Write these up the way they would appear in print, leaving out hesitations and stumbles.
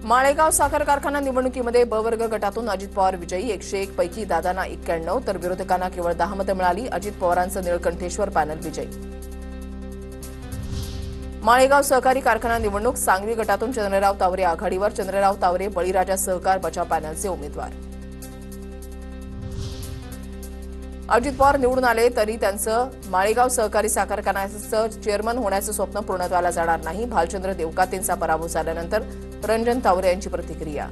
माळेगाव साखर कारखाना निवडणुकीमध्ये ब वर्ग गटातून अजित पवार विजयी 101 पैकी दादांना 91 तर विरोधकांना केवळ 10 मतं मिळाली। अजित पवारांचं निळकंठेश्वर पॅनल विजयी। माळेगाव सहकारी कारखाना निवडणूक सांगवी गटातून चंद्रराव तावरे आघाडीवर। चंद्रराव तावरे बळीराजा सहकार बचाव पॅनलचे उमेदवार। अजित पवार निवडून आले तरी त्यांचं माळेगाव सहकारी साखर कारखान्याचं चेअरमन होण्याचं स्वप्न पूर्णत्वाला जाणार नाही। भालचंद्र देवकातेंचा पराभव झाल्यानंतर रंजन तावरे यांची प्रतिक्रिया।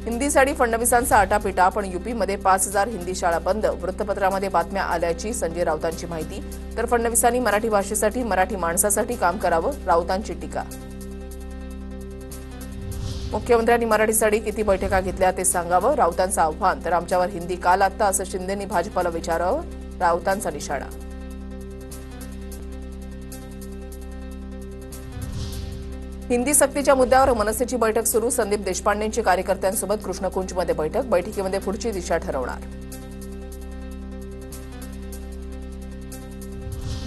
हिंदीसाठी फडणवीसांचा आटापिटा, पण यूपीमध्ये 5000 हिंदी शाळा बंद। वृत्तपत्रामध्ये बातम्या आल्याची संजय राऊतांची माहिती। तर फडणवीसांनी मराठी भाषेसाठी, मराठी माणसासाठी काम करावं, राऊतांची टीका। मुख्यमंत्र्यांनी मराठीसाठी किती बैठका घेतल्या ते सांगावं, राऊतांचं आव्हान। तर आमच्यावर हिंदी का लादता असं शिंदेंनी भाजपला विचारावं, राऊतांचा निशाणा। हिंदी सक्तीच्या मुद्द्यावर मनसेची बैठक सुरू। संदीप देशपांडेंची कार्यकर्त्यांसोबत कृष्णकुंजमध्ये बैठक। बैठकीमध्ये पुढची दिशा ठरवणार।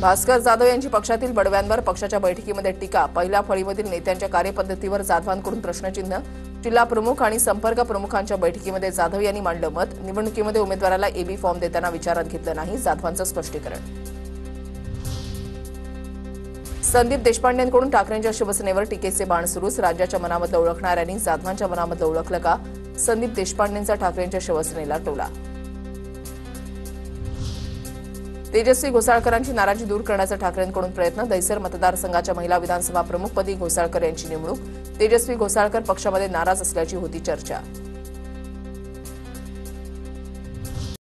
भास्कर जाधव यांची पक्षातील बडव्यांवर पक्षाच्या बैठकीमध्ये टीका। पहिल्या फळीमधील नेत्यांच्या कार्यपद्धतीवर जाधवांकडून प्रश्नचिन्ह। जिल्हा प्रमुख आणि संपर्क प्रमुखांच्या बैठकीमध्ये जाधव यांनी मांडलं मत। निवडणुकीमध्ये उमेदवाराला एबी फॉर्म देताना विचारात घेतलं नाही, जाधवांचं स्पष्टीकरण। संदीप देशपांडेंकडून ठाकरेंच्या शिवसेनेवर टीकेचे बाण सुरूच। राज्याच्या मनामधलं ओळखणाऱ्यांनी जाधवांच्या मनामधलं ओळखलं का? संदीप देशपांडेंचा ठाकरेंच्या शिवसेनेला टोला। तेजस्वी घोसाळकरांची नाराजी दूर करण्याचा ठाकरेंकडून प्रयत्न। दहिसर मतदारसंघाच्या महिला विधानसभा प्रमुखपदी घोसाळकर यांची नेमणूक। तेजस्वी घोसाळकर पक्षामध्ये नाराज असल्याची होती चर्चा।